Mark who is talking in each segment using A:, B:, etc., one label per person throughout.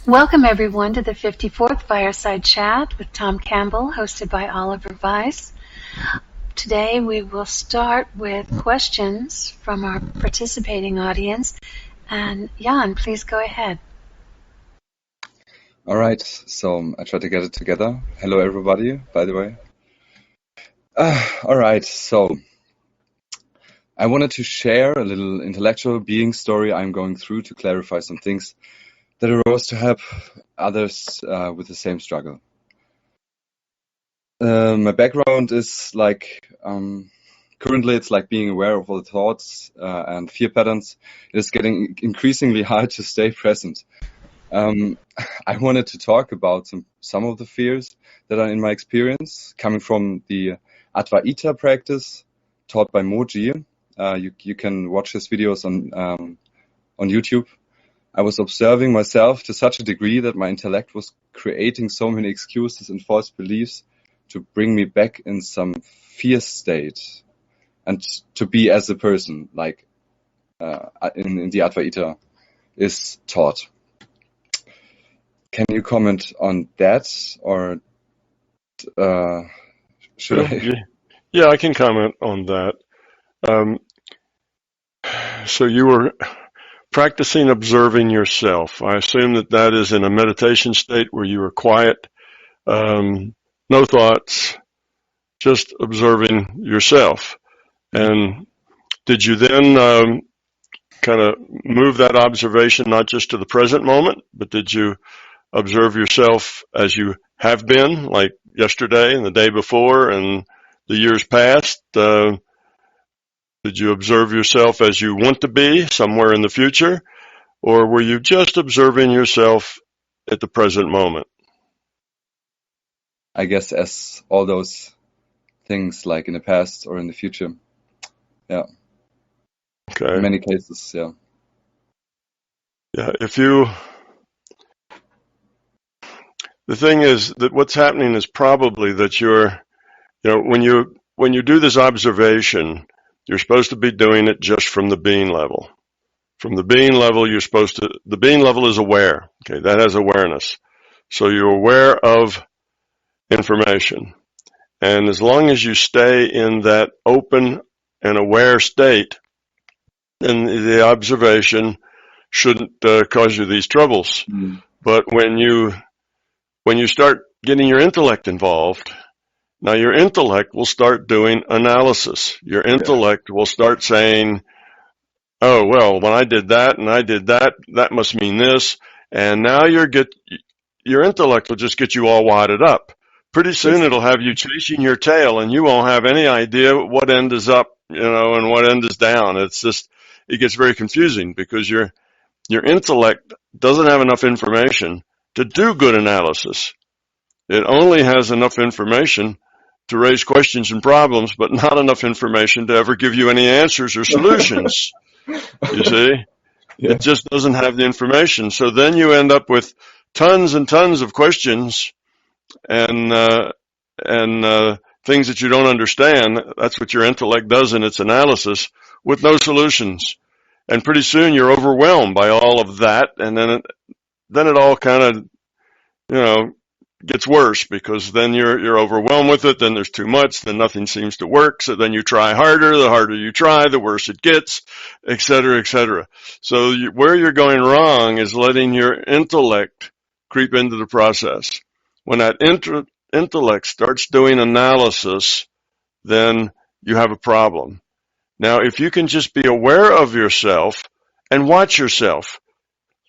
A: Welcome everyone to the 54th Fireside Chat with Tom Campbell, hosted by Oliver Weiss. Today we will start with questions from our participating audience. And Jan, please go ahead.
B: All right, so I try to get it together. Hello everybody, by the way. All right, so I wanted to share a little intellectual being story I'm going through to clarify some things that arose to help others with the same struggle. My background is currently it's like being aware of all the thoughts and fear patterns. It is getting increasingly hard to stay present. I wanted to talk about some of the fears that are in my experience, coming from the Advaita practice taught by Moji. You can watch his videos on YouTube. I was observing myself to such a degree that my intellect was creating so many excuses and false beliefs to bring me back in some fear state and to be as a person, like in the Advaita is taught. Can you comment on that, or should I?
C: Yeah, I can comment on that. So you were practicing observing yourself. I assume that is in a meditation state where you are quiet, no thoughts, just observing yourself. And did you then kind of move that observation not just to the present moment, but did you observe yourself as you have been, like yesterday and the day before and the years past? Did you observe yourself as you want to be somewhere in the future? Or were you just observing yourself at the present moment?
B: I guess as all those things, like in the past or in the future. Yeah.
C: Okay.
B: In many cases, yeah.
C: Yeah, the thing is that what's happening is probably that when you do this observation, you're supposed to be doing it just from the being level. From the being level, the being level is aware. Okay, that has awareness. So you're aware of information. And as long as you stay in that open and aware state, then the observation shouldn't cause you these troubles. But when you start getting your intellect involved, now your intellect will start doing analysis. Your intellect will start saying, oh, well, when I did that and I did that, that must mean this. And now your intellect will just get you all wadded up. Pretty soon it'll have you chasing your tail and you won't have any idea what end is up, and what end is down. It gets very confusing because your intellect doesn't have enough information to do good analysis. It only has enough information to raise questions and problems, but not enough information to ever give you any answers or solutions. You see? Yeah. It just doesn't have the information. So then you end up with tons and tons of questions and things that you don't understand. That's what your intellect does in its analysis, with no solutions. And pretty soon you're overwhelmed by all of that, and then it all kind of, gets worse, because then you're overwhelmed with it, then there's too much, then nothing seems to work, so then you try harder, the harder you try, the worse it gets, et cetera, et cetera. So where you're going wrong is letting your intellect creep into the process. When that intellect starts doing analysis, then you have a problem. Now, if you can just be aware of yourself and watch yourself,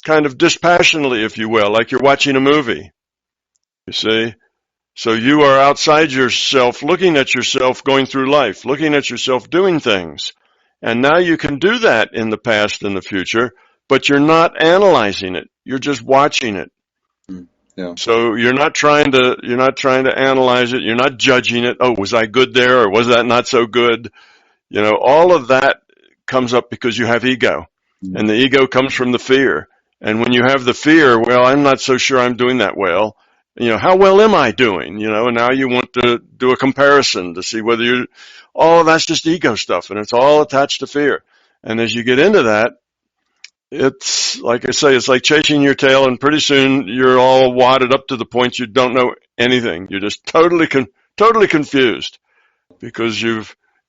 C: kind of dispassionately, if you will, like you're watching a movie. You see? So you are outside yourself, looking at yourself going through life, looking at yourself doing things. And now you can do that in the past and the future, but you're not analyzing it. You're just watching it. Yeah. So you're not trying to analyze it. You're not judging it. Oh, was I good there, or was that not so good? All of that comes up because you have ego. And the ego comes from the fear. And when you have the fear, well, I'm not so sure I'm doing that well. How well am I doing? And now you want to do a comparison to see whether all of that's just ego stuff, and it's all attached to fear. And as you get into that, it's like I say, it's like chasing your tail, and pretty soon you're all wadded up to the point you don't know anything. You're just totally confused because you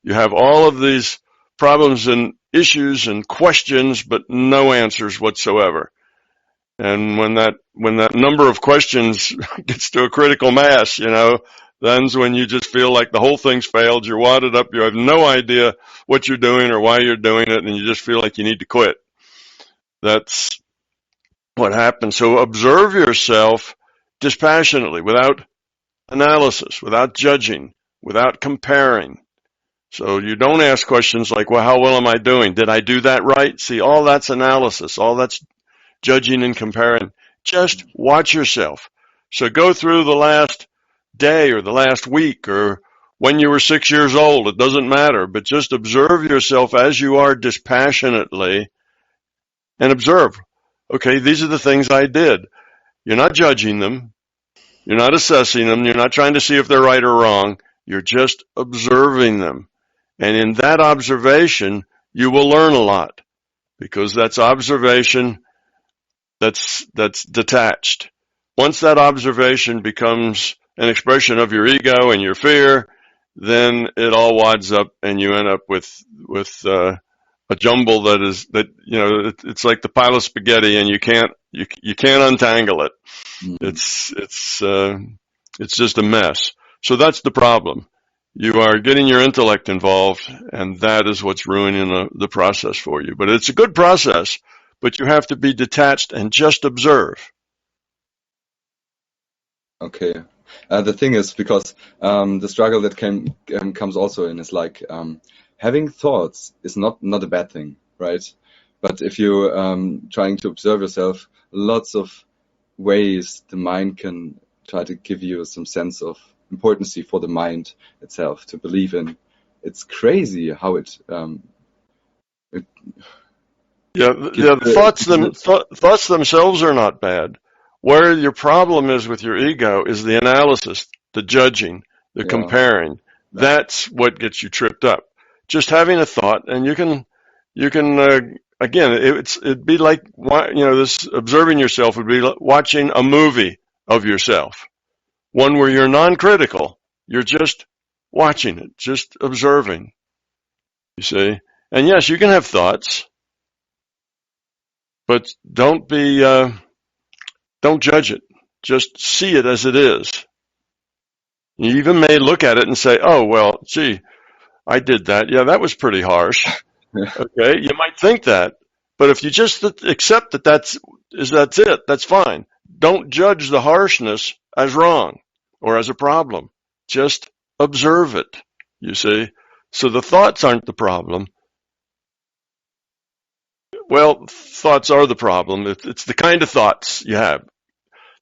C: have all of these problems and issues and questions, but no answers whatsoever. And when that number of questions gets to a critical mass, then's when you just feel like the whole thing's failed. You're wadded up. You have no idea what you're doing or why you're doing it, and you just feel like you need to quit. That's what happens. So observe yourself dispassionately, without analysis, without judging, without comparing. So you don't ask questions like, well, how well am I doing? Did I do that right? See, all that's analysis. All that's judging and comparing. Just watch yourself. So go through the last day or the last week or when you were 6 years old. It doesn't matter. But just observe yourself as you are dispassionately and observe. Okay, these are the things I did. You're not judging them. You're not assessing them. You're not trying to see if they're right or wrong. You're just observing them. And in that observation, you will learn a lot, because that's observation that's detached. Once that observation becomes an expression of your ego and your fear, then it all wads up and you end up with a jumble it's like the pile of spaghetti, and you can't untangle it. Mm-hmm. It's just a mess. So that's the problem. You are getting your intellect involved, and that is what's ruining the process for you. But it's a good process, but you have to be detached and just observe.
B: Okay. The thing is, because the struggle that comes also in is like having thoughts is not a bad thing, right? But if you're trying to observe yourself, lots of ways the mind can try to give you some sense of importance for the mind itself to believe in. It's crazy how the
C: thoughts themselves are not bad. Where your problem is with your ego is the analysis, the judging, the comparing. That's what gets you tripped up. Just having a thought, and you can again, it'd be like, this observing yourself would be like watching a movie of yourself, one where you're non-critical. You're just watching it, just observing. You see, and yes, you can have thoughts, but don't judge it. Just see it as it is. You even may look at it and say, oh, well, gee, I did that. Yeah, that was pretty harsh. Okay, you might think that. But if you just accept that that's it, that's fine. Don't judge the harshness as wrong or as a problem. Just observe it, you see. So the thoughts aren't the problem. Well, thoughts are the problem. It's the kind of thoughts you have.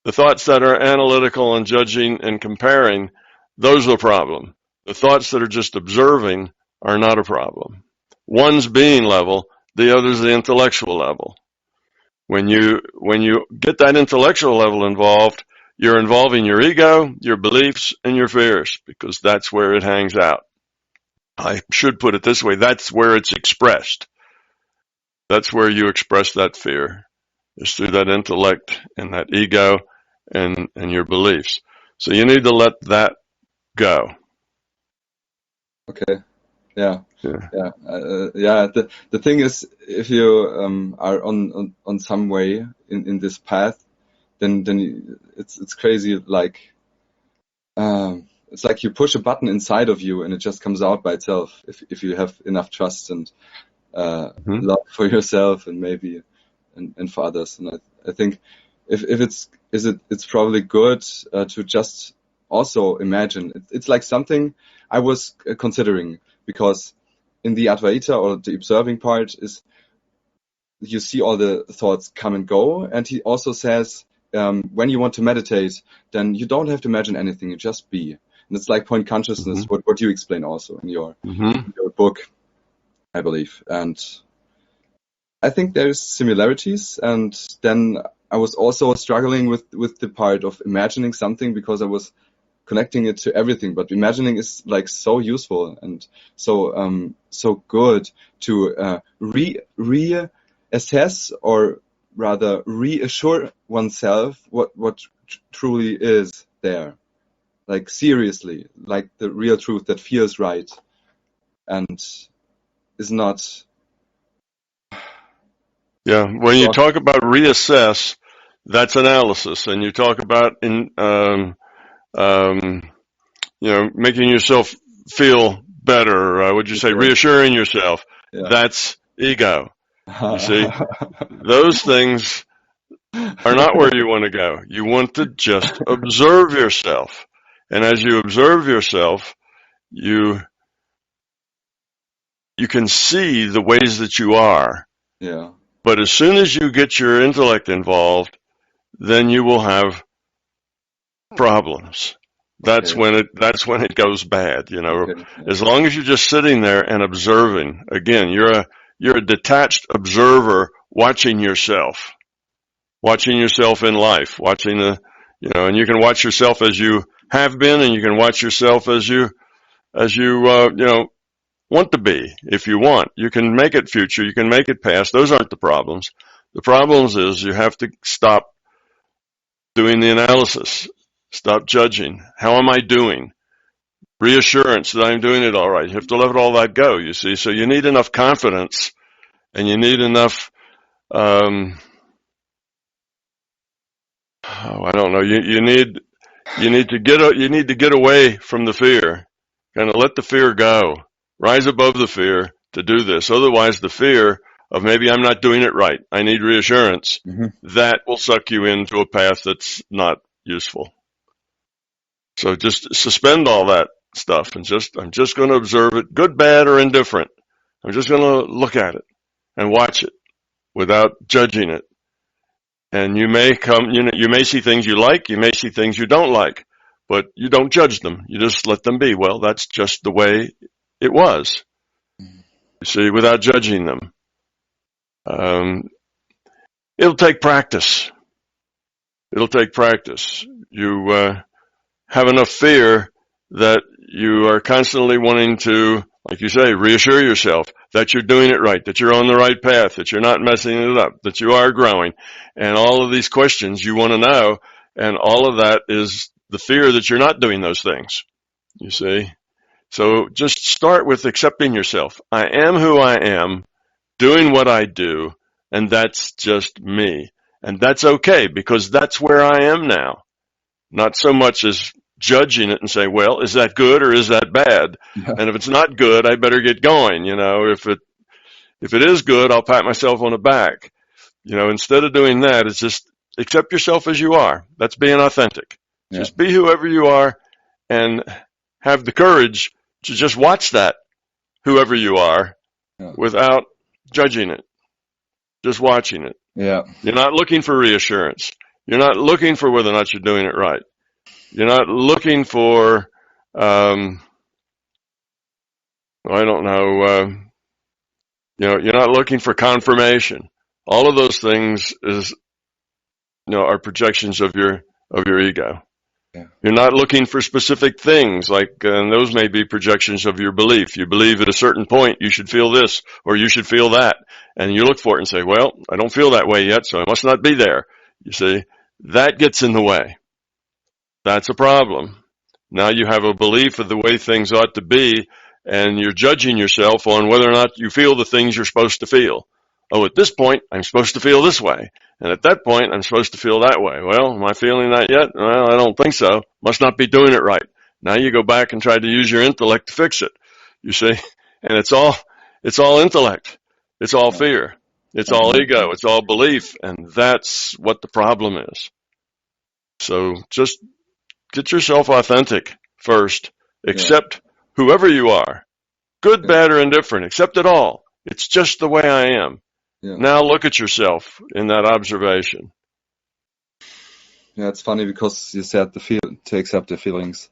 C: The thoughts that are analytical and judging and comparing, those are the problem. The thoughts that are just observing are not a problem. One's being level, the other's the intellectual level. When you get that intellectual level involved, you're involving your ego, your beliefs, and your fears, because that's where it hangs out. I should put it this way, that's where it's expressed. That's where you express that fear, is through that intellect and that ego and your beliefs. So you need to let that go.
B: Okay. Yeah. The thing is, if you are on some way in this path, then it's crazy. Like it's like you push a button inside of you and it just comes out by itself. If you have enough trust and love for yourself and maybe and for others. And I think if it's probably good to just also imagine. It's like something I was considering, because in the Advaita, or the observing part, is you see all the thoughts come and go, and he also says when you want to meditate, then you don't have to imagine anything, you just be. And it's like point consciousness, what you explain also in your book, I believe. And I think there's similarities. And then I was also struggling with the part of imagining something, because I was connecting it to everything. But imagining is like so useful and so good to assess, or rather reassure oneself what truly is there. Like seriously, like the real truth that feels right and is not.
C: Yeah, when you talk about reassess, that's analysis, and you talk about making yourself feel better. Would you say reassuring yourself? Yeah. That's ego. You see, those things are not where you want to go. You want to just observe yourself, and as you observe yourself, you can see the ways that you are.
B: Yeah.
C: But as soon as you get your intellect involved, then you will have problems. That's when it goes bad, you know. Okay. Yeah. As long as you're just sitting there and observing, again, you're a detached observer watching yourself in life, watching and you can watch yourself as you have been, and you can watch yourself as you want to be. If you want, you can make it future, you can make it past. Those aren't the problems. The problems is you have to stop doing the analysis. Stop judging. How am I doing? Reassurance that I'm doing it all right. You have to let all that go, you see. So you need enough confidence, and you need enough, I don't know. You need to get away from the fear. Kind of let the fear go. Rise above the fear to do this. Otherwise, the fear of maybe I'm not doing it right, I need reassurance, that will suck you into a path that's not useful. So just suspend all that stuff and I'm just going to observe it, good, bad, or indifferent. I'm just going to look at it and watch it without judging it. And you may see things you like, you may see things you don't like, but you don't judge them. You just let them be. Well, that's just the way it was. You see, without judging them. It'll take practice. You have enough fear that you are constantly wanting to, like you say, reassure yourself that you're doing it right, that you're on the right path, that you're not messing it up, that you are growing. And all of these questions you want to know, and all of that is the fear that you're not doing those things, you see. So just start with accepting yourself. I am who I am, doing what I do, and that's just me. And that's okay, because that's where I am now. Not so much as judging it and say, well, is that good or is that bad? Yeah. And if it's not good, I better get going. You know, if it is good, I'll pat myself on the back. You know, instead of doing that, it's just accept yourself as you are. That's being authentic. Yeah. Just be whoever you are and have the courage to just watch that, whoever you are, without judging it. Just watching it.
B: Yeah.
C: You're not looking for reassurance. You're not looking for whether or not you're doing it right. You're not looking for, you're not looking for confirmation. All of those things are projections of your ego. Yeah. You're not looking for specific things, and those may be projections of your belief. You believe at a certain point you should feel this or you should feel that, and you look for it and say, well, I don't feel that way yet, so I must not be there. You see, that gets in the way. That's a problem. Now you have a belief of the way things ought to be, and you're judging yourself on whether or not you feel the things you're supposed to feel. Oh, at this point, I'm supposed to feel this way. And at that point, I'm supposed to feel that way. Well, am I feeling that yet? Well, I don't think so. Must not be doing it right. Now you go back and try to use your intellect to fix it. You see? And it's all intellect. It's all fear. It's all ego. It's all belief. And that's what the problem is. So just get yourself authentic first. Accept whoever you are. Good, bad, or indifferent. Accept it all. It's just the way I am. Yeah. Now look at yourself in that observation.
B: Yeah, it's funny because you said to accept the feelings,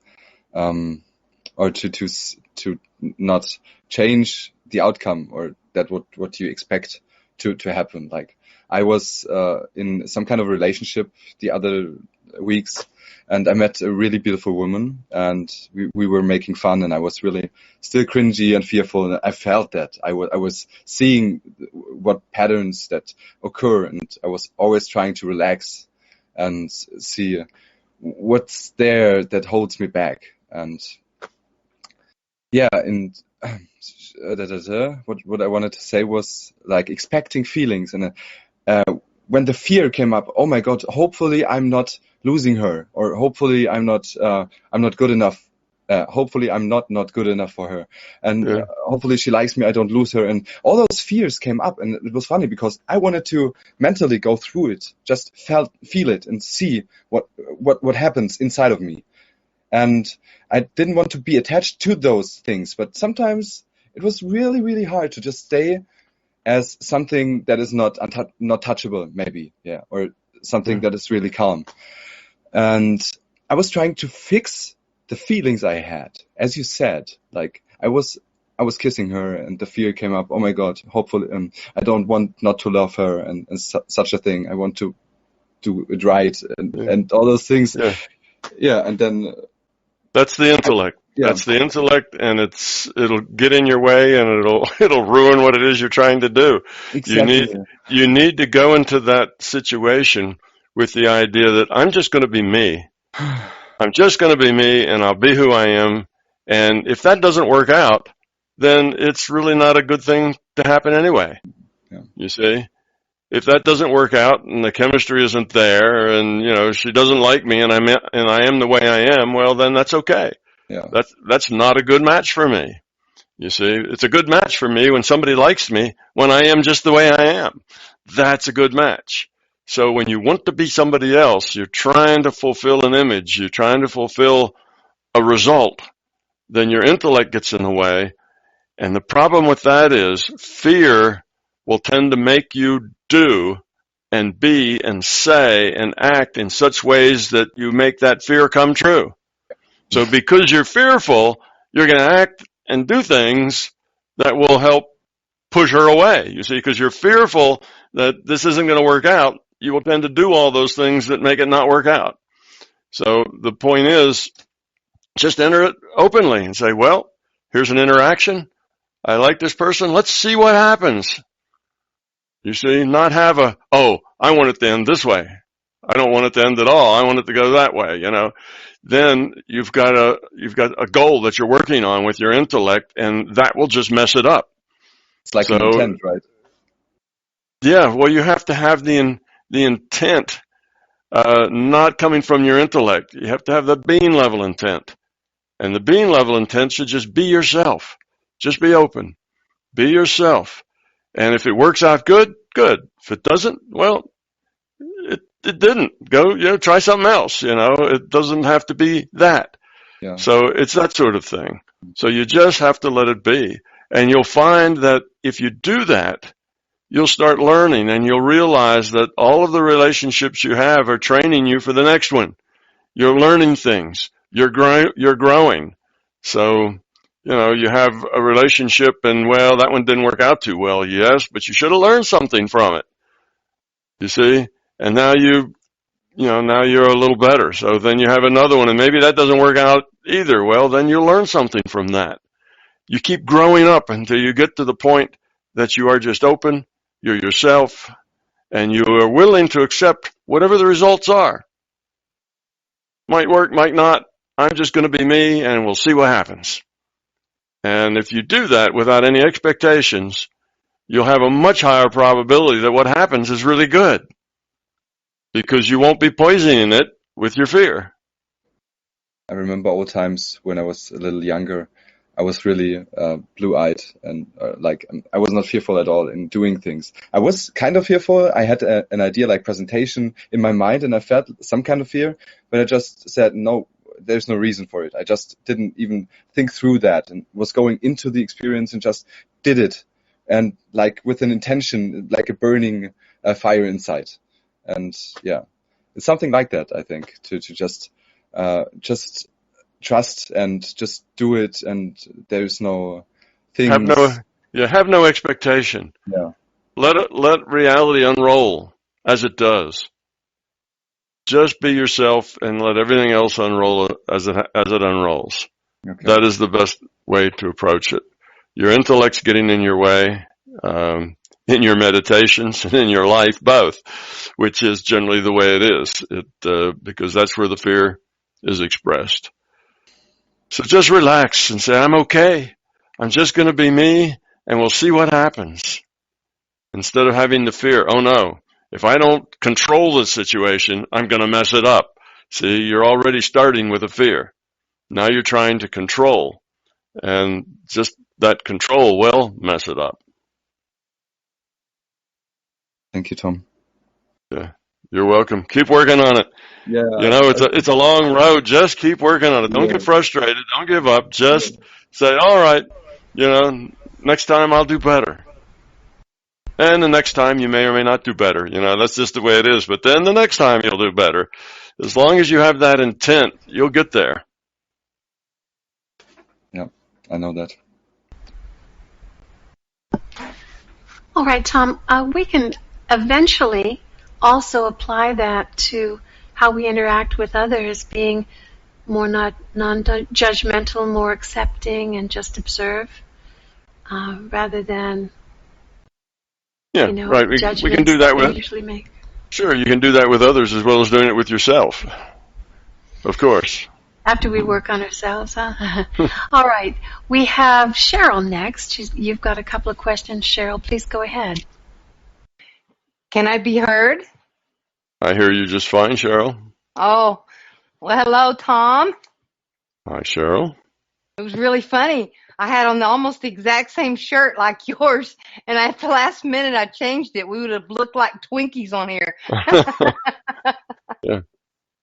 B: or to not change the outcome, or that what you expect to happen. Like I was in some kind of relationship the other weeks, and I met a really beautiful woman, and we were making fun, and I was really still cringy and fearful, and I felt that. I was seeing what patterns that occur, and I was always trying to relax and see what's there that holds me back. And yeah, and what I wanted to say was like expecting feelings, and when the fear came up, oh my God, hopefully I'm not losing her, or hopefully I'm not good enough. Hopefully I'm not good enough for her, and hopefully she likes me, I don't lose her, and all those fears came up. And it was funny because I wanted to mentally go through it, just feel it and see what happens inside of me. And I didn't want to be attached to those things, but sometimes it was really, really hard to just stay as something that is not touchable, maybe, or something that is really calm. And I was trying to fix the feelings I had, as you said. Like I was kissing her, and the fear came up. Oh my God! Hopefully, I don't want not to love her, and such a thing. I want to do it right, and all those things. And then
C: that's the intellect. That's the intellect, and it'll get in your way, and it'll ruin what it is you're trying to do.
B: Exactly.
C: You need to go into that situation with the idea that I'm just going to be me. I'm just going to be me, and I'll be who I am. And if that doesn't work out, then it's really not a good thing to happen anyway.
B: Yeah.
C: You see? If that doesn't work out and the chemistry isn't there, and she doesn't like me, and I am the way I am, well, then that's okay.
B: Yeah.
C: That's not a good match for me. You see, it's a good match for me when somebody likes me when I am just the way I am. That's a good match. So when you want to be somebody else, you're trying to fulfill an image, you're trying to fulfill a result, then your intellect gets in the way. And the problem with that is fear will tend to make you do and be and say and act in such ways that you make that fear come true. So because you're fearful, you're going to act and do things that will help push her away. You see, because you're fearful that this isn't going to work out, you will tend to do all those things that make it not work out. So the point is, just enter it openly and say, well, here's an interaction. I like this person. Let's see what happens. You see, not have I want it to end this way. I don't want it to end at all. I want it to go that way, Then you've got a goal that you're working on with your intellect, and that will just mess it up.
B: It's like an intent, right?
C: Yeah, well, you have to have the intent not coming from your intellect. You have to have the being level intent. And the being level intent should just be yourself. Just be open. Be yourself. And if it works out good, good. If it doesn't, well, it didn't. Go, try something else. It doesn't have to be that.
B: Yeah.
C: So it's that sort of thing. So you just have to let it be. And you'll find that if you do that, you'll start learning, and you'll realize that all of the relationships you have are training you for the next one. You're learning things. You're growing. So, you have a relationship, and well, that one didn't work out too well. Yes, but you should have learned something from it. You see? And now now you're a little better. So then you have another one, and maybe that doesn't work out either. Well, then you learn something from that. You keep growing up until you get to the point that you are just open, you're yourself, and you are willing to accept whatever the results are. Might work, might not. I'm just going to be me, and we'll see what happens. And if you do that without any expectations, you'll have a much higher probability that what happens is really good, because you won't be poisoning it with your fear.
B: I remember old times when I was a little younger. I was really blue-eyed, and I was not fearful at all in doing things. I was kind of fearful. I had an idea like presentation in my mind, and I felt some kind of fear, but I just said, no, there's no reason for it. I just didn't even think through that, and was going into the experience and just did it, and like with an intention, like a burning fire inside. And yeah, it's something like that, I think, to just trust and just do it, and there's no things.
C: Have no expectation.
B: Yeah.
C: Let reality unroll as it does. just be yourself and let everything else unroll as it unrolls.
B: Okay.
C: That is the best way to approach it. Your intellect's getting in your way, in your meditations and in your life, both, which is generally the way it is, because that's where the fear is expressed. So just relax and say, I'm okay. I'm just going to be me, and we'll see what happens. Instead of having the fear, oh no, if I don't control the situation, I'm going to mess it up. See, you're already starting with a fear. Now you're trying to control, and just that control will mess it up.
B: Thank you, Tom.
C: Yeah, you're welcome. Keep working on it.
B: Yeah.
C: You know, it's a long road. Just keep working on it. Don't get frustrated. Don't give up. Just say, all right, you know, next time I'll do better. And the next time you may or may not do better. You know, that's just the way it is. But then the next time you'll do better. As long as you have that intent, you'll get there.
B: Yeah, I know that.
A: All right, Tom, we can eventually also apply that to how we interact with others, being more non-judgmental, more accepting, and just observe, rather than
C: right. We can do that with.
A: Usually make.
C: Sure, you can do that with others as well as doing it with yourself. Of course.
A: After we work on ourselves, huh? All right. We have Cheryl next. You've got a couple of questions. Cheryl, please go ahead.
D: Can I be heard?
C: I hear you just fine, Cheryl.
D: Oh, well, hello, Tom.
C: Hi, Cheryl.
D: It was really funny. I had on almost the exact same shirt like yours, and at the last minute I changed it. We would have looked like Twinkies on here.
C: Yeah.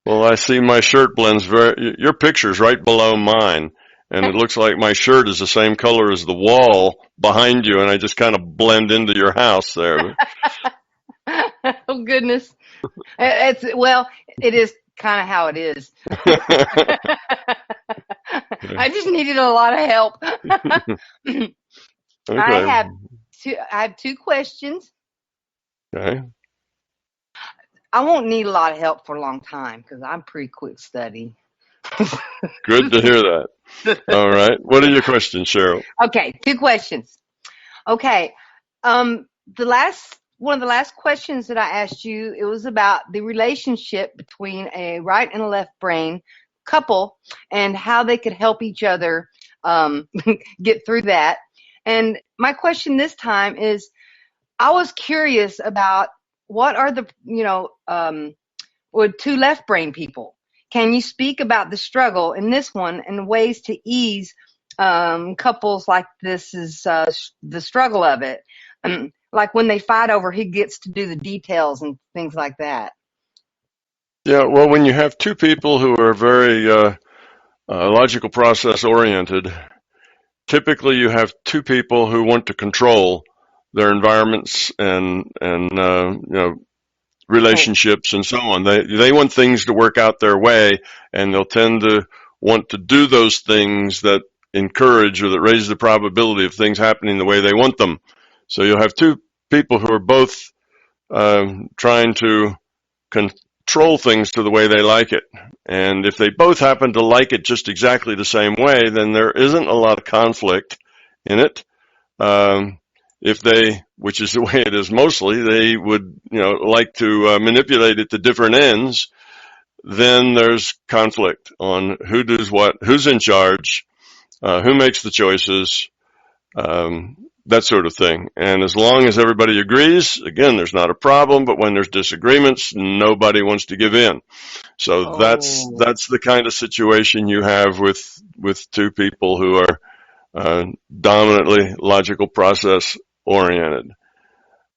C: Well, I see my shirt blends your picture's right below mine, and it looks like my shirt is the same color as the wall behind you, and I just kind of blend into your house there.
D: Oh, goodness. It is kind of how it is. I just needed a lot of help.
C: Okay.
D: I have two questions.
C: Okay.
D: I won't need a lot of help for a long time because I'm pretty quick study.
C: Good to hear that. All right. What are your questions, Cheryl?
D: Okay, two questions. Okay. One of the last questions that I asked you, it was about the relationship between a right and a left brain couple and how they could help each other get through that. And my question this time is, I was curious about what are the, with two left brain people. Can you speak about the struggle in this one and ways to ease couples like this is the struggle of it? Like when they fight over who gets to do the details and things like that.
C: Yeah, well, when you have two people who are very logical process oriented, typically you have two people who want to control their environments and relationships and so on. They want things to work out their way, and they'll tend to want to do those things that encourage or that raise the probability of things happening the way they want them. So you'll have two people who are both trying to control things to the way they like it. And if they both happen to like it just exactly the same way, then there isn't a lot of conflict in it. If they, which is the way it is mostly, they would, like to manipulate it to different ends, then there's conflict on who does what, who's in charge, who makes the choices, that sort of thing. And as long as everybody agrees, again, there's not a problem, but when there's disagreements, nobody wants to give in. So that's the kind of situation you have with two people who are dominantly logical process oriented.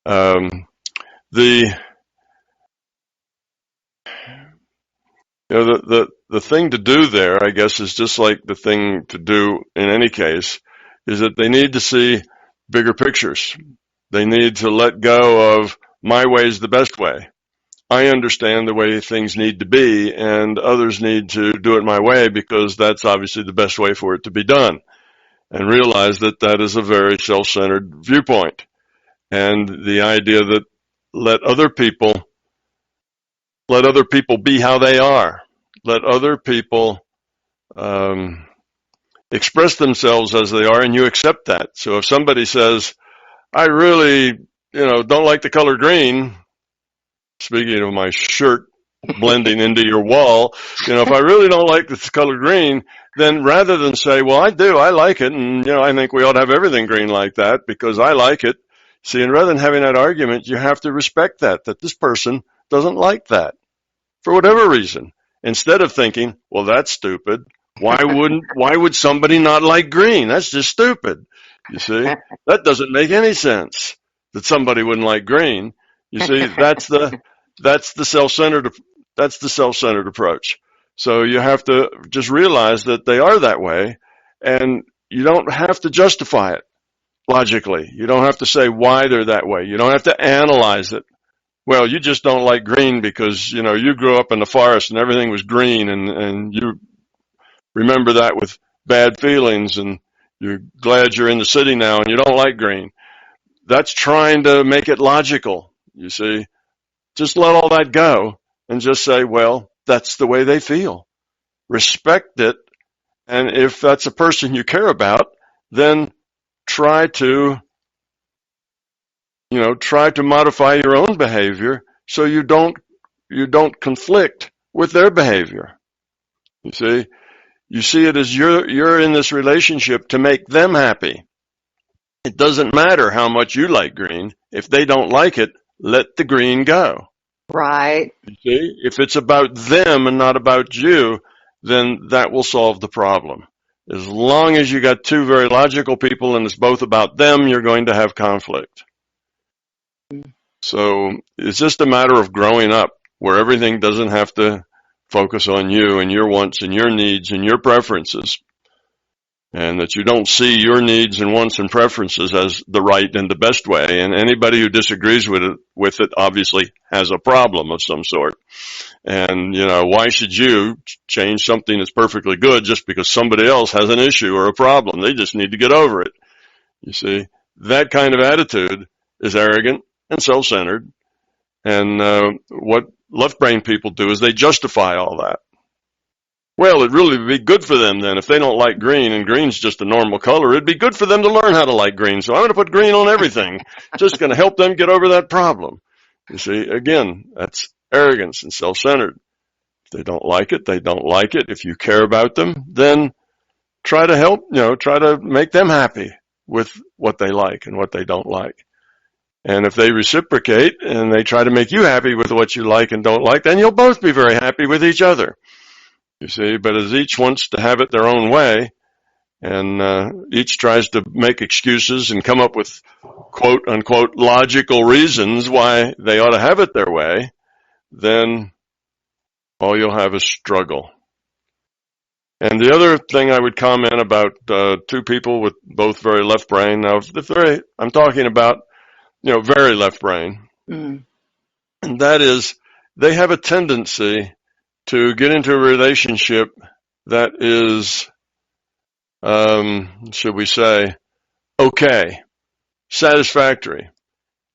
C: The thing to do there, I guess, is just like the thing to do in any case, is that they need to see bigger pictures. They need to let go of my way is the best way. I understand the way things need to be, and others need to do it my way because that's obviously the best way for it to be done. And realize that that is a very self-centered viewpoint. And the idea that let other people Let other people be how they are. Let other people express themselves as they are, and you accept that. So if somebody says, I really, don't like the color green, speaking of my shirt blending into your wall, if I really don't like this color green, then rather than say, well, I like it, and, I think we ought to have everything green like that because I like it. See, and rather than having that argument, you have to respect that this person doesn't like that for whatever reason. Instead of thinking, well, that's stupid. Why would somebody not like green? That's just stupid. You see, that doesn't make any sense that somebody wouldn't like green. You see, that's the self-centered approach. So you have to just realize that they are that way, and you don't have to justify it logically. You don't have to say why they're that way. You don't have to analyze it. Well, you just don't like green because, you grew up in the forest and everything was green, and you remember that with bad feelings, and you're glad you're in the city now and you don't like green. That's trying to make it logical, you see. Just let all that go and just say, well, that's the way they feel. Respect it, and if that's a person you care about, then try to modify your own behavior so you don't conflict with their behavior. You see it as you're in this relationship to make them happy. It doesn't matter how much you like green. If they don't like it, let the green go.
D: Right.
C: You see, if it's about them and not about you, then that will solve the problem. As long as you got two very logical people and it's both about them, you're going to have conflict. So it's just a matter of growing up where everything doesn't have to focus on you and your wants and your needs and your preferences, and that you don't see your needs and wants and preferences as the right and the best way. And anybody who disagrees with it obviously has a problem of some sort. And, why should you change something that's perfectly good just because somebody else has an issue or a problem? They just need to get over it. You see, that kind of attitude is arrogant and self-centered. And what left brain people do is they justify all that. Well, it'd really be good for them then if they don't like green, and green's just a normal color. It'd be good for them to learn how to like green, so I'm going to put green on everything. Just going to help them get over that problem. You see, again, that's arrogance and self-centered. If they don't like it, they don't like it. If you care about them, then try to help, try to make them happy with what they like and what they don't like. And if they reciprocate and they try to make you happy with what you like and don't like, then you'll both be very happy with each other. You see, but as each wants to have it their own way, and each tries to make excuses and come up with quote unquote logical reasons why they ought to have it their way, then all you'll have is struggle. And the other thing I would comment about two people with both very left brain. Now, I'm talking about, very left brain. Mm. And that is, they have a tendency to get into a relationship that is, should we say, okay, satisfactory.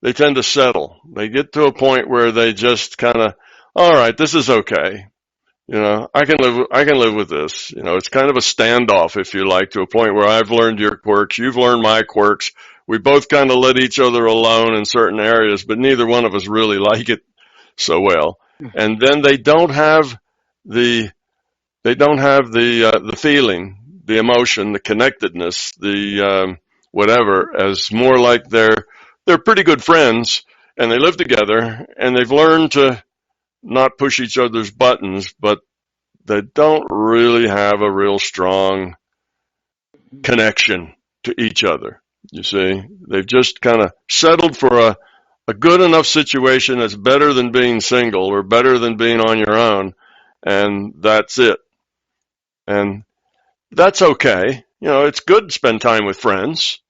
C: They tend to settle. They get to a point where they just kind of, all right, this is okay. I can live with this. It's kind of a standoff, if you like, to a point where I've learned your quirks, you've learned my quirks. We both kind of let each other alone in certain areas, but neither one of us really like it so well. And then they don't have the feeling, the emotion, the connectedness, the whatever, as more like they're pretty good friends and they live together and they've learned to not push each other's buttons, but they don't really have a real strong connection to each other. You see, they've just kind of settled for a good enough situation that's better than being single or better than being on your own, and that's it. And that's okay. It's good to spend time with friends,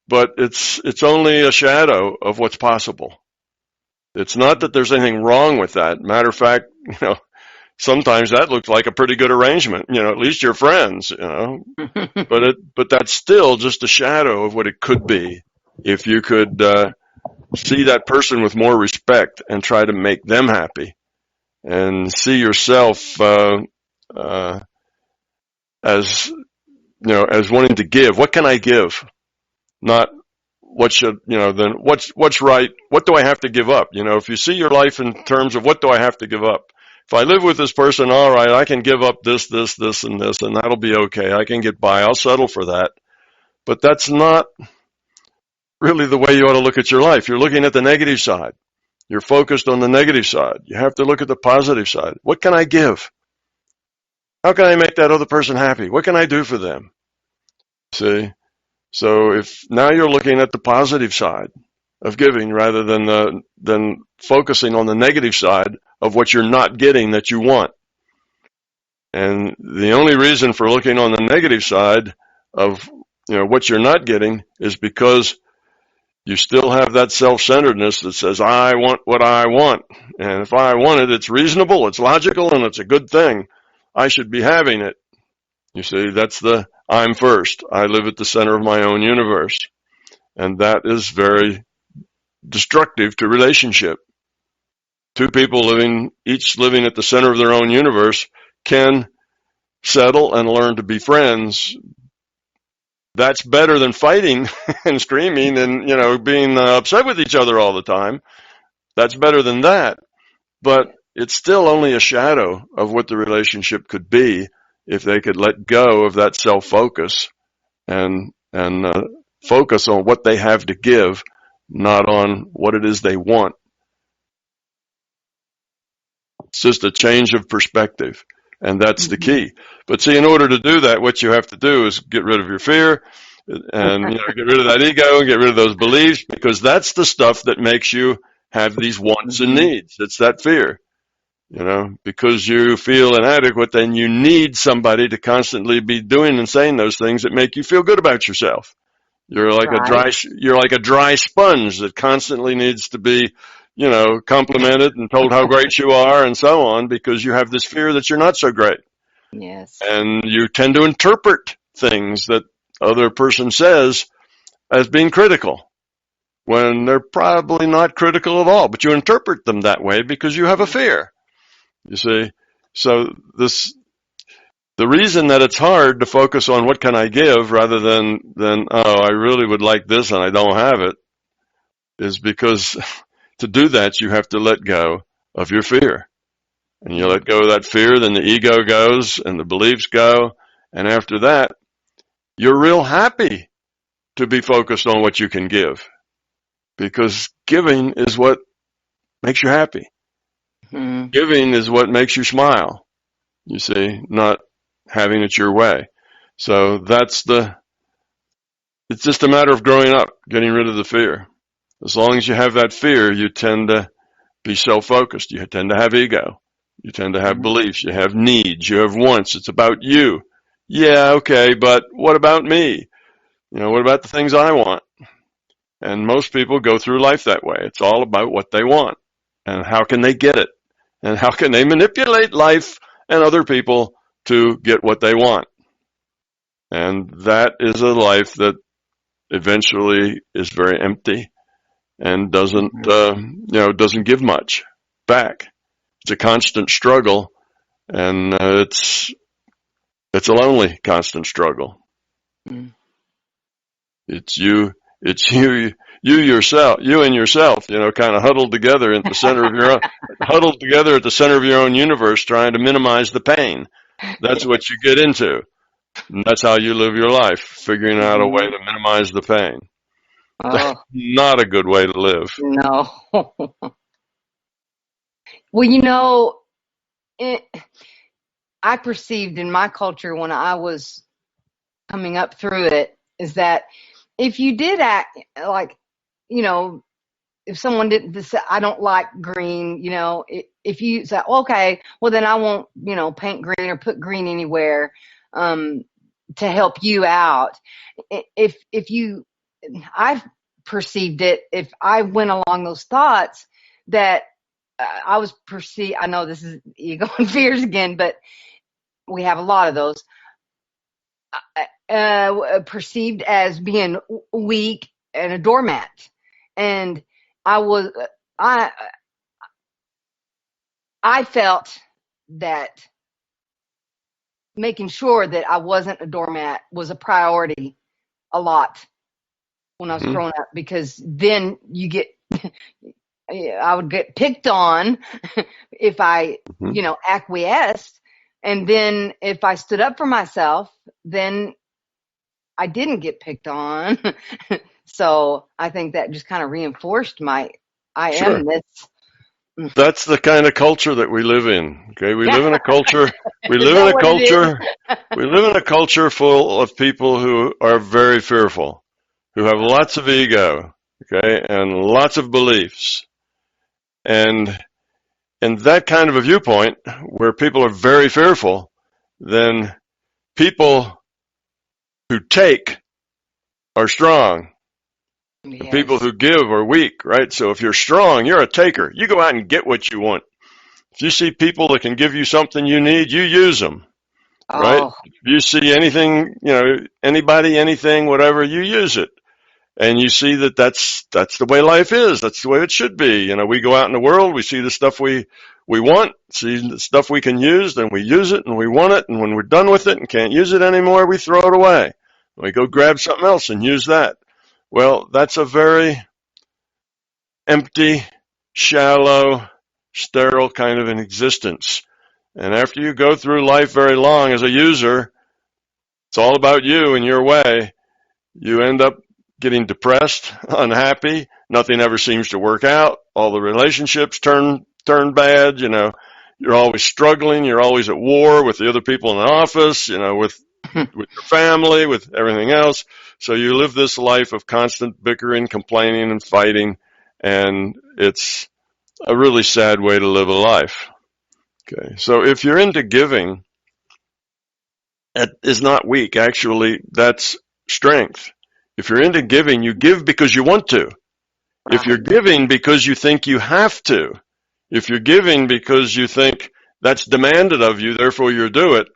C: but it's only a shadow of what's possible. It's not that there's anything wrong with that. Matter of fact, sometimes that looks like a pretty good arrangement. At least you're friends, but that's still just a shadow of what it could be if you could see that person with more respect and try to make them happy and see yourself as as wanting to give. What can I give? Not what should then what's right? What do I have to give up? If you see your life in terms of what do I have to give up? If I live with this person, all right, I can give up this, this, this, and this, and that'll be okay. I can get by. I'll settle for that. But that's not really the way you ought to look at your life. You're looking at the negative side. You're focused on the negative side. You have to look at the positive side. What can I give? How can I make that other person happy? What can I do for them? See? So if now you're looking at the positive side of giving rather than focusing on the negative side of what you're not getting that you want. And the only reason for looking on the negative side of what you're not getting is because you still have that self-centeredness that says, I want what I want. And if I want it, it's reasonable, it's logical, and it's a good thing. I should be having it. You see, that's the I'm first. I live at the center of my own universe. And that is very destructive to relationship. Two people each living at the center of their own universe can settle and learn to be friends. That's better than fighting and screaming and, being upset with each other all the time. That's better than that. But it's still only a shadow of what the relationship could be if they could let go of that self-focus and focus on what they have to give, not on what it is they want. It's just a change of perspective, and that's the key. But see, in order to do that, what you have to do is get rid of your fear and get rid of that ego and get rid of those beliefs, because that's the stuff that makes you have these wants and needs. It's that fear. Because you feel inadequate, then you need somebody to constantly be doing and saying those things that make you feel good about yourself. You're like a dry sponge that constantly needs to be, complimented and told how great you are and so on, because you have this fear that you're not so great.
D: Yes.
C: And you tend to interpret things that other person says as being critical when they're probably not critical at all, but you interpret them that way because you have a fear. You see, so the reason that it's hard to focus on what can I give rather than I really would like this and I don't have it is because to do that you have to let go of your fear. And you let go of that fear, then the ego goes and the beliefs go, and after that you're real happy to be focused on what you can give, because giving is what makes you happy. Mm-hmm. Giving is what makes you smile, you see, not having it your way. So it's just a matter of growing up, getting rid of the fear. As long as you have that fear, you tend to be self-focused. You tend to have ego. You tend to have beliefs. You have needs. You have wants. It's about you. Yeah, okay, but what about me? What about the things I want? And most people go through life that way. It's all about what they want and how can they get it. And how can they manipulate life and other people to get what they want? And that is a life that eventually is very empty and doesn't give much back. It's a constant struggle, and it's a lonely constant struggle. It's you yourself, you and yourself, kind of huddled together at the center of your own universe, trying to minimize the pain. That's what you get into. And that's how you live your life, figuring out a way to minimize the pain. That's not a good way to live.
D: No. Well, I perceived in my culture when I was coming up through it is that if you did act like, if someone didn't say, I don't like green, if you say, okay, well then I won't, paint green or put green anywhere, to help you out. I've perceived it, if I went along those thoughts that I was perceived, I know this is ego and fears again, but we have a lot of those, perceived as being weak and a doormat. And I I felt that making sure that I wasn't a doormat was a priority a lot when I was growing up, because then you get, I would get picked on if I, acquiesced. And then if I stood up for myself, then I didn't get picked on. So I think that just kind of reinforced my I am this.
C: That's the kind of culture that we live in. Okay, we live in a culture. We
D: Is
C: live
D: that
C: in a
D: what it
C: culture.
D: is?
C: We live in a culture full of people who are very fearful, who have lots of ego, okay, and lots of beliefs. And in that kind of a viewpoint, where people are very fearful, then people who take are strong.
D: Yes.
C: And people who give are weak, right? So if you're strong, you're a taker. You go out and get what you want. If you see people that can give you something you need, you use them, right? If you see anything, anybody, anything, whatever, you use it. And you see that that's the way life is. That's the way it should be. We go out in the world, we see the stuff we want, see the stuff we can use, then we use it and we want it. And when we're done with it and can't use it anymore, we throw it away. We go grab something else and use that. Well, that's a very empty, shallow, sterile kind of an existence. And after you go through life very long as a user, it's all about you and your way. You end up getting depressed, unhappy. Nothing ever seems to work out. All the relationships turn bad. You're always struggling. You're always at war with the other people in the office, with your family, with everything else. So you live this life of constant bickering, complaining, and fighting, and it's a really sad way to live a life. Okay, so if you're into giving, it is not weak. Actually, that's strength. If you're into giving, you give because you want to. If you're giving because you think you have to, if you're giving because you think that's demanded of you, therefore you do it,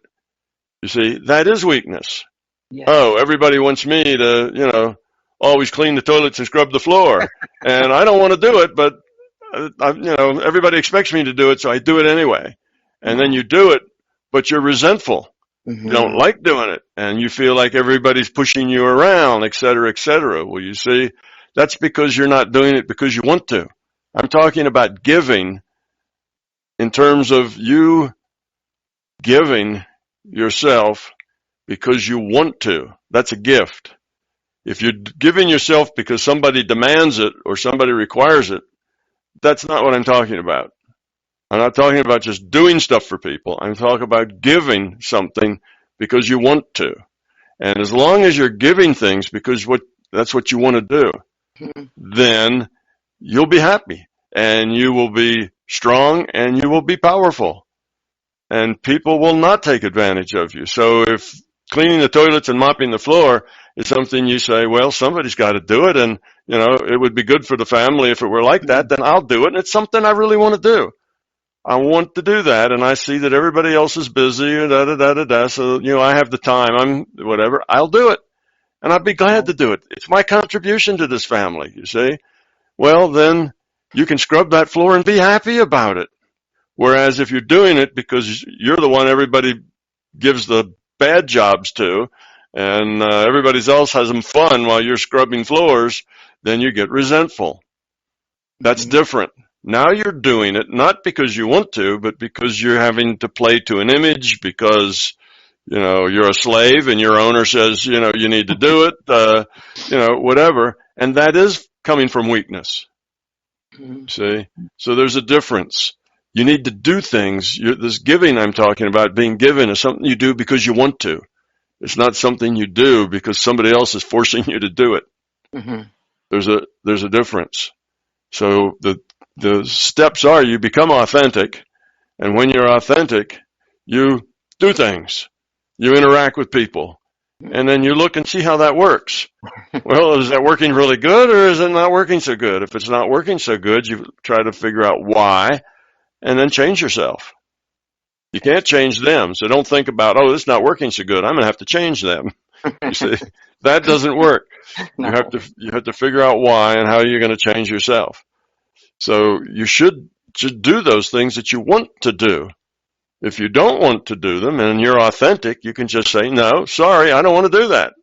C: you see, that is weakness. Yes. Oh, everybody wants me to, always clean the toilets and scrub the floor. And I don't want to do it, but, everybody expects me to do it, so I do it anyway. And then you do it, but you're resentful. You don't like doing it, and you feel like everybody's pushing you around, et cetera, et cetera. Well, you see, that's because you're not doing it because you want to. I'm talking about giving in terms of you giving yourself because you want to. That's a gift. If you're giving yourself because somebody demands it or somebody requires it, that's not what I'm talking about. I'm not talking about just doing stuff for people. I'm talking about giving something because you want to. And as long as you're giving things because that's what you want to do, then you'll be happy and you will be strong and you will be powerful. And people will not take advantage of you. So if cleaning the toilets and mopping the floor is something you say, well, somebody's got to do it, and it would be good for the family if it were like that, then I'll do it. And it's something I really want to do. I want to do that, and I see that everybody else is busy, so I have the time. I'll do it, and I'd be glad to do it. It's my contribution to this family, you see. Well, then you can scrub that floor and be happy about it. Whereas if you're doing it because you're the one everybody gives the bad jobs to, and everybody else has them fun while you're scrubbing floors, then you get resentful. That's different. Now you're doing it not because you want to, but because you're having to play to an image, because you're a slave and your owner says you need to do it, whatever, and that is coming from weakness. See, so there's a difference. You need to do things. This giving I'm talking about, being given, is something you do because you want to. It's not something you do because somebody else is forcing you to do it. There's a difference. So the steps are you become authentic, and when you're authentic, you do things. You interact with people, and then you look and see how that works. Well, is that working really good, or is it not working so good? If it's not working so good, you try to figure out why, and then change yourself. You can't change them, so don't think about, this is not working so good, I'm going to have to change them. You see, that doesn't work. No. You have to figure out why and how you're going to change yourself. So you should do those things that you want to do. If you don't want to do them and you're authentic, you can just say, no, sorry, I don't want to do that.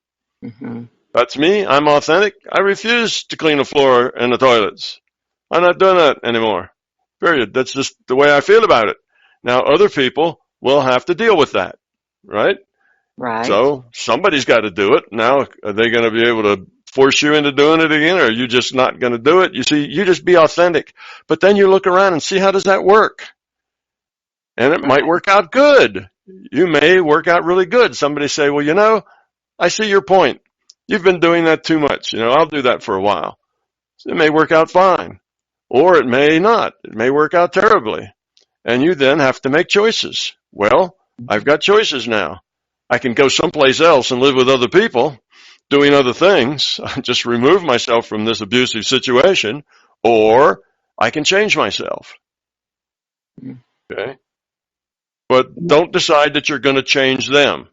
D: Mm-hmm.
C: That's me. I'm authentic. I refuse to clean the floor and the toilets. I'm not doing that anymore. Period. That's just the way I feel about it. Now, other people will have to deal with that, right?
D: Right.
C: So somebody's got to do it. Now, are they going to be able to force you into doing it again, or are you just not going to do it? You see, you just be authentic. But then you look around and see, how does that work? And it might work out good. You may work out really good. Somebody say, well, you know, I see your point. You've been doing that too much. You know, I'll do that for a while. So it may work out fine, or it may not. It may work out terribly. And you then have to make choices. Well, I've got choices now. I can go someplace else and live with other people doing other things, just remove myself from this abusive situation, or I can change myself. Okay? But don't decide that you're going to change them.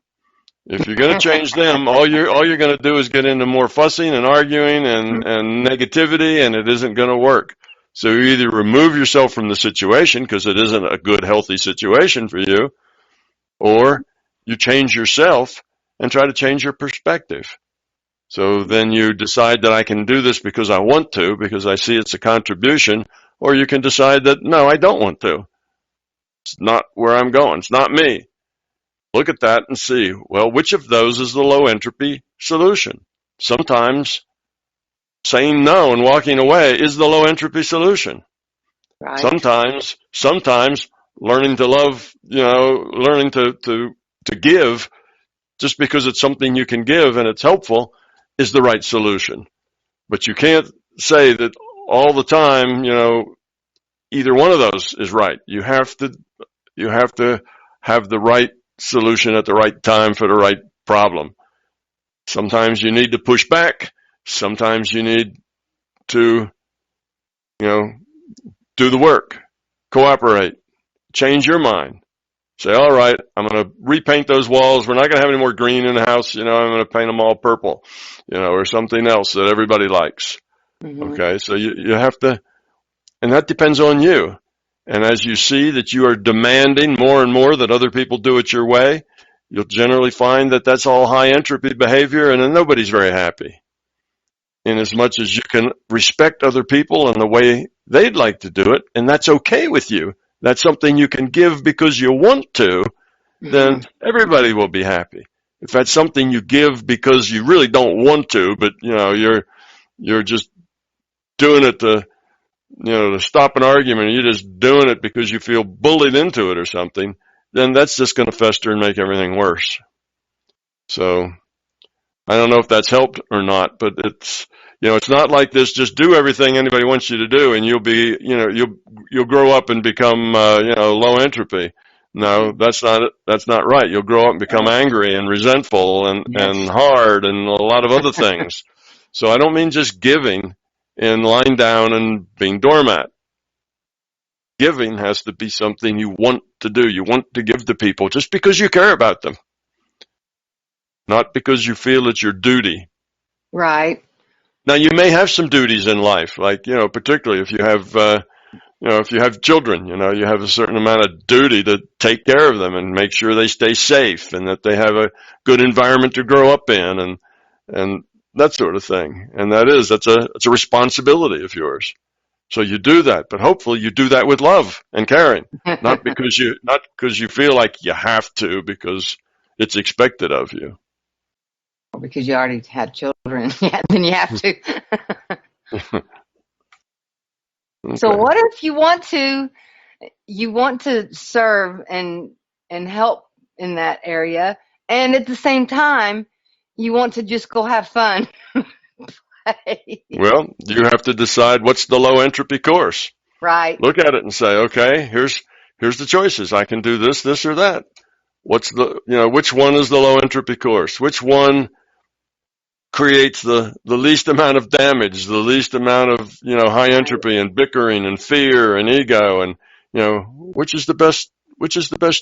C: If you're going to change them, all you're going to do is get into more fussing and arguing and negativity, and it isn't going to work. So you either remove yourself from the situation because it isn't a good, healthy situation for you, or you change yourself and try to change your perspective. So then you decide that I can do this because I want to, because I see it's a contribution, or you can decide that, no, I don't want to. It's not where I'm going. It's not me. Look at that and see, well, which of those is the low entropy solution? Sometimes saying no and walking away is the low entropy solution.
D: Right.
C: Sometimes learning to love, learning to give just because it's something you can give and it's helpful is the right solution. But you can't say that all the time, either one of those is right. You have to have the right solution at the right time for the right problem. Sometimes you need to push back. Sometimes you need to, do the work, cooperate, change your mind. Say, all right, I'm going to repaint those walls. We're not going to have any more green in the house. I'm going to paint them all purple, or something else that everybody likes. Mm-hmm. Okay, so you have to, and that depends on you. And as you see that you are demanding more and more that other people do it your way, you'll generally find that that's all high entropy behavior, and then nobody's very happy. In as much as you can respect other people and the way they'd like to do it, and that's okay with you. That's something you can give because you want to, then everybody will be happy. If that's something you give because you really don't want to, but you're just doing it to stop an argument, and you're just doing it because you feel bullied into it or something, then that's just going to fester and make everything worse. So I don't know if that's helped or not, but it's not like this. Just do everything anybody wants you to do, and you'll be, you'll grow up and become, low entropy. No, that's not right. You'll grow up and become angry and resentful and hard and a lot of other things. So I don't mean just giving and lying down and being doormat. Giving has to be something you want to do. You want to give to people just because you care about them, not because you feel it's your duty.
D: Right.
C: Now, you may have some duties in life, like, particularly if you have children, you have a certain amount of duty to take care of them and make sure they stay safe and that they have a good environment to grow up in and that sort of thing. And that's a responsibility of yours. So you do that, but hopefully you do that with love and caring, not because you feel like you have to, because it's expected of you.
D: Because you already had children, then you have to. Okay. So what if you want to serve and help in that area, and at the same time you want to just go have fun?
C: Well, you have to decide what's the low entropy course.
D: Right.
C: Look at it and say, okay, here's the choices. I can do this, or that. What's which one is the low entropy course? Which one creates the least amount of damage, the least amount of, high entropy and bickering and fear and ego, and, which is the best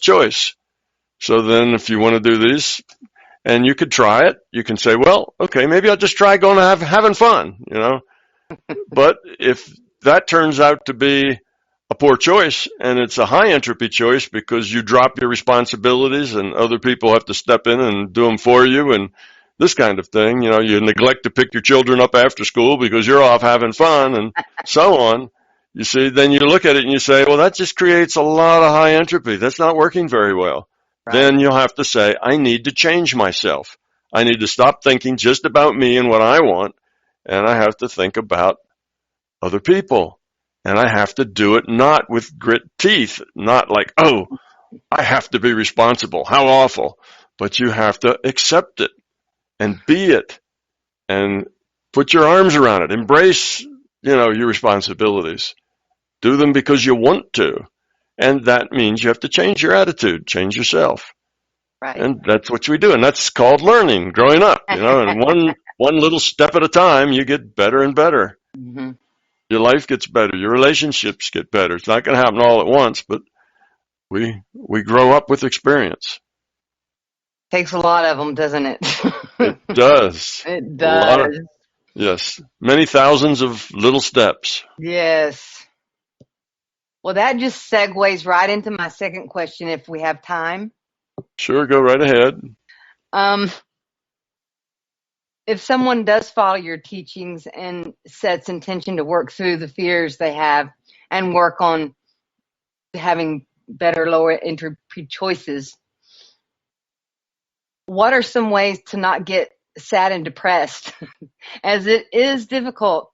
C: choice? So then if you want to do these, and you could try it, you can say, well, okay, maybe I'll just try going having fun, But if that turns out to be a poor choice, and it's a high entropy choice because you drop your responsibilities and other people have to step in and do them for you and this kind of thing. You know, you neglect to pick your children up after school because you're off having fun and so on. You see, then you look at it and you say, well, that just creates a lot of high entropy. That's not working very well. Right. Then you'll have to say, I need to change myself. I need to stop thinking just about me and what I want, and I have to think about other people. And I have to do it not with grit teeth, not like, oh, I have to be responsible. How awful. But you have to accept it and be it and put your arms around it. Embrace, your responsibilities. Do them because you want to. And that means you have to change your attitude, change yourself.
D: Right.
C: And that's what we do. And that's called learning, growing up, and one little step at a time, you get better and better.
D: Mm-hmm.
C: Your life gets better. Your relationships get better. It's not going to happen all at once, but we grow up with experience.
D: Takes a lot of them, doesn't it?
C: It does.
D: It does.
C: Yes. Many thousands of little steps.
D: Yes. Well, that just segues right into my second question, if we have time.
C: Sure, go right ahead.
D: If someone does follow your teachings and sets intention to work through the fears they have and work on having better, lower entropy choices, what are some ways to not get sad and depressed? As it is difficult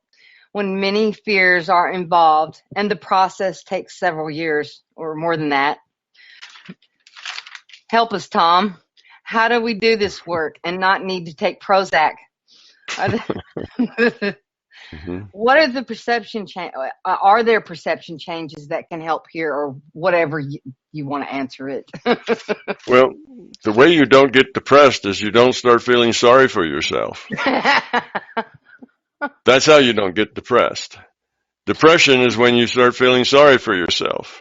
D: when many fears are involved and the process takes several years or more than that. Help us, Tom. How do we do this work and not need to take Prozac? What are the perception are there perception changes that can help here, or whatever you want to answer it?
C: Well, the way you don't get depressed is you don't start feeling sorry for yourself. That's how you don't get depressed. Depression is when you start feeling sorry for yourself.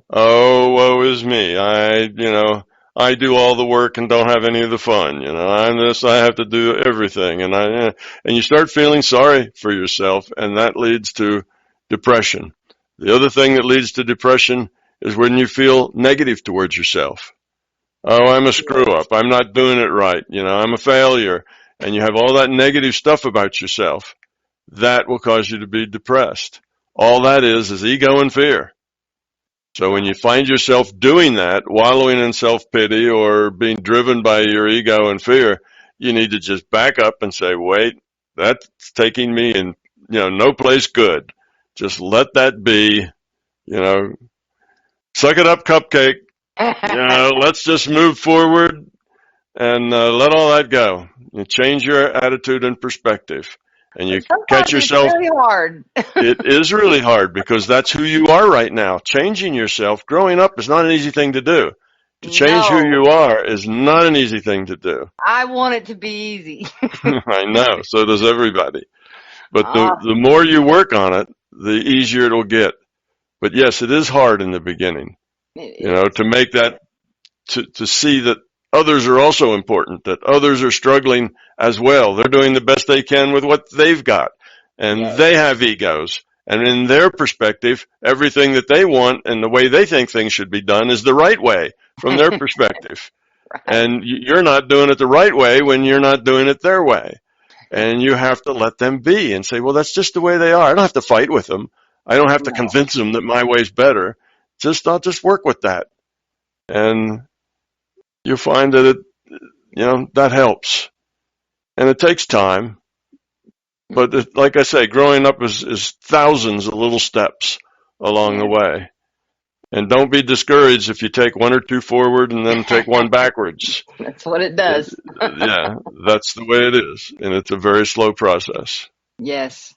C: Oh, woe is me. I do all the work and don't have any of the fun. I'm this, I have to do everything. And you start feeling sorry for yourself, and that leads to depression. The other thing that leads to depression is when you feel negative towards yourself. Oh, I'm a screw up. I'm not doing it right. I'm a failure. And you have all that negative stuff about yourself. That will cause you to be depressed. All that is ego and fear. So when you find yourself doing that, wallowing in self-pity or being driven by your ego and fear, you need to just back up and say, wait, that's taking me in, no place good. Just let that be, suck it up, cupcake. Let's just move forward and let all that go. You change your attitude and perspective. And you catch yourself.
D: It's really hard.
C: It is really hard because that's who you are right now. Changing yourself, growing up is not an easy thing to do. To change who you are is not an easy thing to do.
D: I want it to be easy.
C: I know. So does everybody. But the more you work on it, the easier it'll get. But yes, it is hard in the beginning. To make that, to see that others are also important, that others are struggling as well. They're doing the best they can with what they've got. And they have egos. And in their perspective, everything that they want and the way they think things should be done is the right way from their perspective. Right. And you're not doing it the right way when you're not doing it their way. And you have to let them be and say, well, that's just the way they are. I don't have to fight with them. I don't have to convince them that my way's better. I'll just work with that. And you'll find that that helps. And it takes time. But like I say, growing up is thousands of little steps along the way. And don't be discouraged if you take one or two forward and then take one backwards.
D: That's what it does.
C: Yeah, that's the way it is. And it's a very slow process.
D: Yes.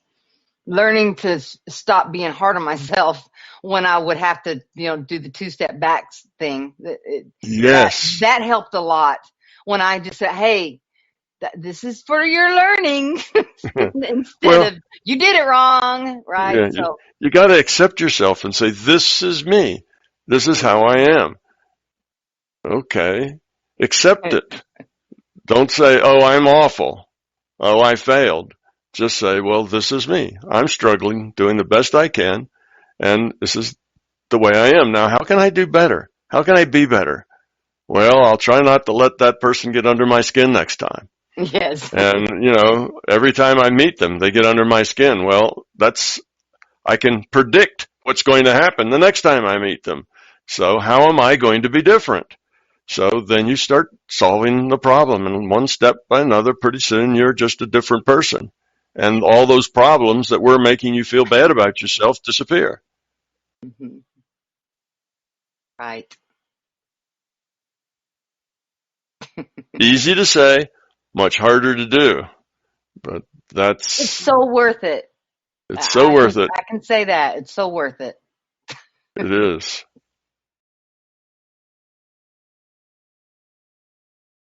D: Learning to stop being hard on myself when I would have to, do the two-step back thing.
C: Yes.
D: That helped a lot when I just said, hey, this is for your learning instead of you did it wrong, right?
C: Yeah, so you got to accept yourself and say, this is me. This is how I am. Okay. Accept it. Don't say, oh, I'm awful. Oh, I failed. Just say, well, this is me. I'm struggling, doing the best I can. And this is the way I am. Now, how can I do better? How can I be better? Well, I'll try not to let that person get under my skin next time.
D: Yes.
C: And, every time I meet them, they get under my skin. Well, I can predict what's going to happen the next time I meet them. So how am I going to be different? So then you start solving the problem, and one step by another, pretty soon you're just a different person. And all those problems that were making you feel bad about yourself disappear.
D: Mm-hmm. Right.
C: Easy to say, much harder to do. But
D: It's so worth it.
C: It's so worth it.
D: I can say that. It's so worth it.
C: It is.